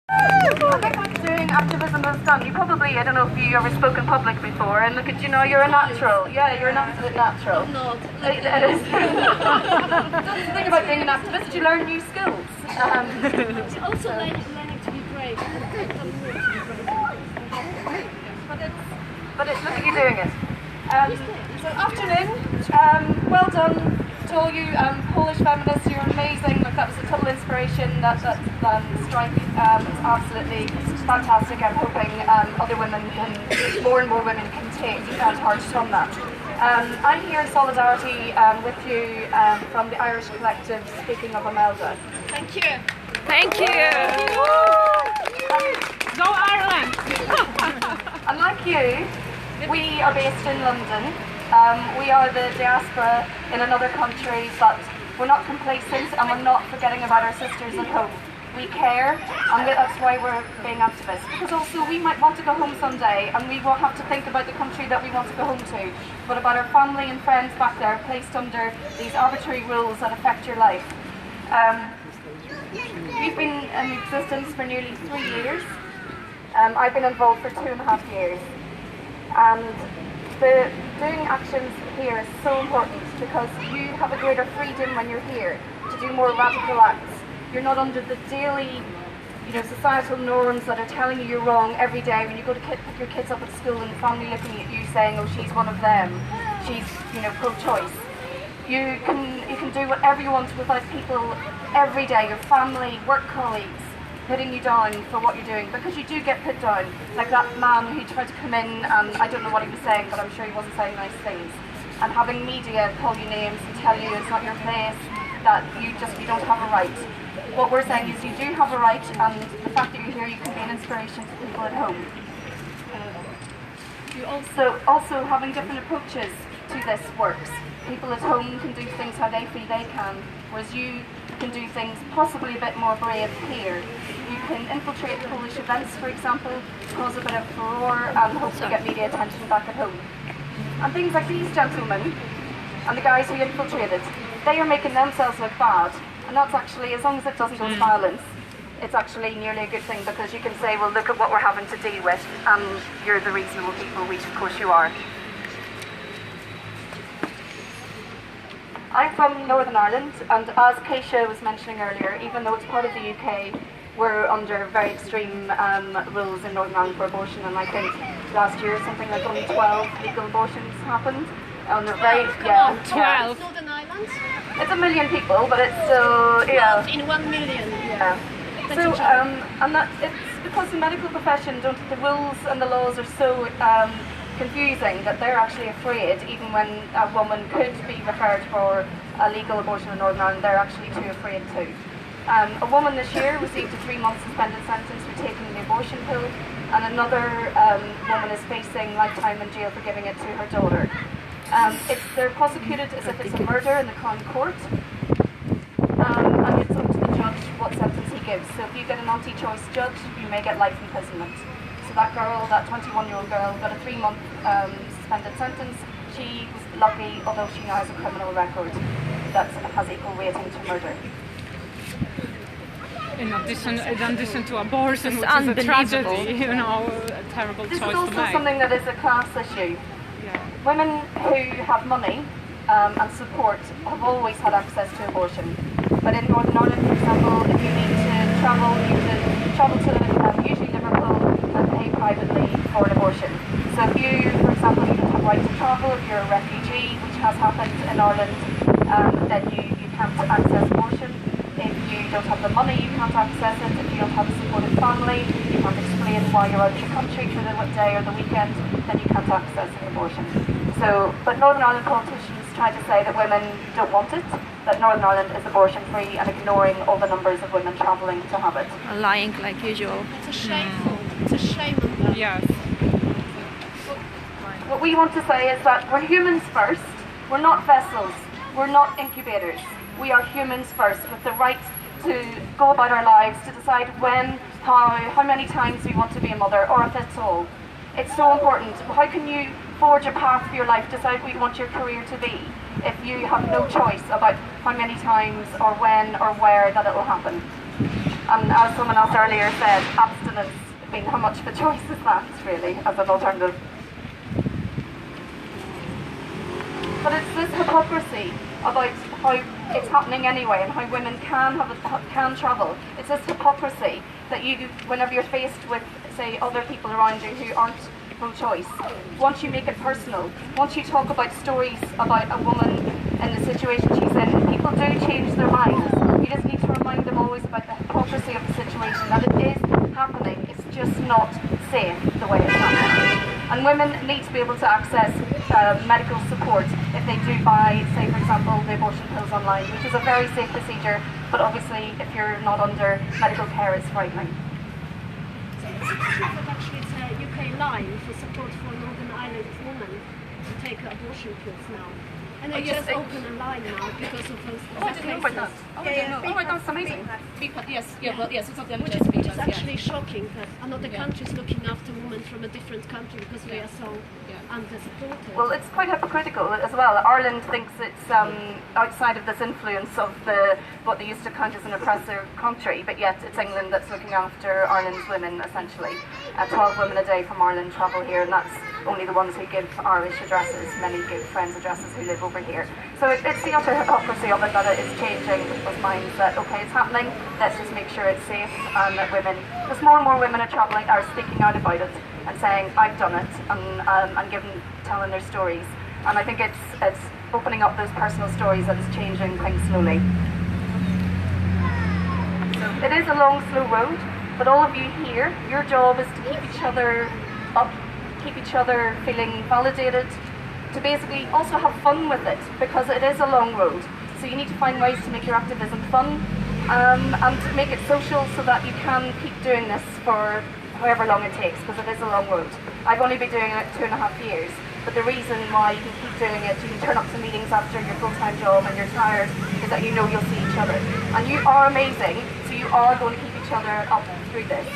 I think what doing activism has done, you probably, I don't know if you ever spoke in public before, and look at you now, you're a natural. Yeah, you're an absolute natural. I'm not. It is. That's the thing about being an activist, you learn new skills. Also learning to be brave. But it's look at you doing it. So afternoon, well done to all you Polish feminists, you're amazing. Look, that was a total inspiration, that strike is absolutely fantastic. I'm hoping other women can, more and more women can take charge from that. I'm here in solidarity with you from the Irish Collective, speaking of Imelda. Thank you. Thank you. Go Ireland! And like you, we are based in London. We are the diaspora in another country, but we're not complacent and we're not forgetting about our sisters at home. We care, and that's why we're being activists. Because also we might want to go home someday, and we will have to think about the country that we want to go home to, but about our family and friends back there placed under these arbitrary rules that affect your life. We've been in existence for nearly 3 years. I've been involved for 2.5 years. And the doing actions here is so important because you have a greater freedom when you're here to do more radical acts. You're not under the daily, societal norms that are telling you you're wrong every day when you go to pick your kids up at school and the family looking at you saying, oh, she's one of them, she's, pro-choice. You can do whatever you want without people every day, your family, work colleagues, putting you down for what you're doing, because you do get put down. Like that man who tried to come in, and I don't know what he was saying, but I'm sure he wasn't saying nice things. And having media call you names and tell you it's not your place, that you don't have a right. What we're saying is you do have a right, and the fact that you're here, you can be an inspiration to people at home. You also having different approaches to this works. People at home can do things how they feel they can, whereas you can do things possibly a bit more brave here. You can infiltrate Polish events, for example, cause a bit of furore and hopefully get media attention back at home. And things like these gentlemen and the guys who infiltrated, they are making themselves look bad, and that's actually, as long as it doesn't go to violence, it's actually nearly a good thing, because you can say, well, look at what we're having to deal with, and you're the reasonable people, which of course you are. I'm from Northern Ireland, and as Keisha was mentioning earlier, even though it's part of the UK, we're under very extreme rules in Northern Ireland for abortion, and I think last year something like only 12 legal abortions happened. On the very, 12. Northern Ireland? It's 1 million people, but it's still, In 1 million. Yeah. So, and that it's because the medical profession the rules and the laws are so confusing that they're actually afraid, even when a woman could be referred for a legal abortion in Northern Ireland, they're actually too afraid to. A woman this year received a 3-month suspended sentence for taking the abortion pill, and another woman is facing lifetime in jail for giving it to her daughter. They're prosecuted as if it's a murder in the Crown Court, and it's up to the judge what sentence he gives. So if you get an anti-choice judge, you may get life imprisonment. So that girl, that 21-year-old girl, got a 3-month suspended sentence. She was lucky, although she now has a criminal record that has equal weighting to murder. In addition to abortion, which is a tragedy, a terrible choice to make. This is also something that is a class issue. Yeah. Women who have money and support have always had access to abortion. But in Northern Ireland, for example, if you need to travel, you can travel to usually Liverpool and pay privately for an abortion. So if you, for example, you don't have right to travel, if you're a refugee, which has happened in Ireland, then you can't access abortion. If you don't have the money, you can't access it. If you don't have a supportive family, you can't explain why you're out of the country for the day or the weekend, then you can't access an abortion. So, but Northern Ireland politicians try to say that women don't want it, that Northern Ireland is abortion free, and ignoring all the numbers of women travelling to have it. Lying like usual. It's a shameful. It's a shame on them. Yes. What we want to say is that we're humans first. We're not vessels. We're not incubators. We are humans first, with the right to go about our lives, to decide when, how many times we want to be a mother, or if that's all. It's so important. How can you forge a path for your life, decide what you want your career to be, if you have no choice about how many times or when or where that it will happen? And as someone else earlier said, abstinence, I mean, how much of a choice is that, really, as an alternative? But it's this hypocrisy about how it's happening anyway and how women can travel. It's this hypocrisy that you, whenever you're faced with, say, other people around you who aren't pro-choice, once you make it personal, once you talk about stories about a woman in the situation she's in, people do change their minds. You just need to remind them always about the hypocrisy of the situation, that it is happening, it's just not safe the way it's happening. And women need to be able to access medical support if they do buy, say for example, the abortion pills online, which is a very safe procedure, but obviously if you're not under medical care it's frightening. Actually, it's a UK line for support for Northern Ireland women to take abortion pills now. And they just open a line now because of those cases. That's amazing. Yes, it's not the Which NHS is actually shocking that another country is looking after women from a different country because they are so under-supported. Well, it's quite hypocritical as well. Ireland thinks it's outside of this influence of what they used to count as an oppressive country, but yet it's England that's looking after Ireland's women, essentially. 12 women a day from Ireland travel here, and that's only the ones who give Irish addresses. Many give friends addresses who live over here. So it's the utter hypocrisy of it that it is changing people's minds that, okay, it's happening, let's just make sure it's safe, and that women, because more and more women are speaking out about it and saying, I've done it, and telling their stories. And I think it's opening up those personal stories that is changing things slowly. So it is a long, slow road, but all of you here, your job is to keep each other up, keep each other feeling validated, to basically also have fun with it, because it is a long road. So you need to find ways to make your activism fun, and to make it social so that you can keep doing this for however long it takes, because it is a long road. I've only been doing it 2.5 years, but the reason why you can keep doing it, you can turn up to meetings after your full-time job and you're tired, is that you know you'll see each other. And you are amazing, so you are going to keep each other up through this.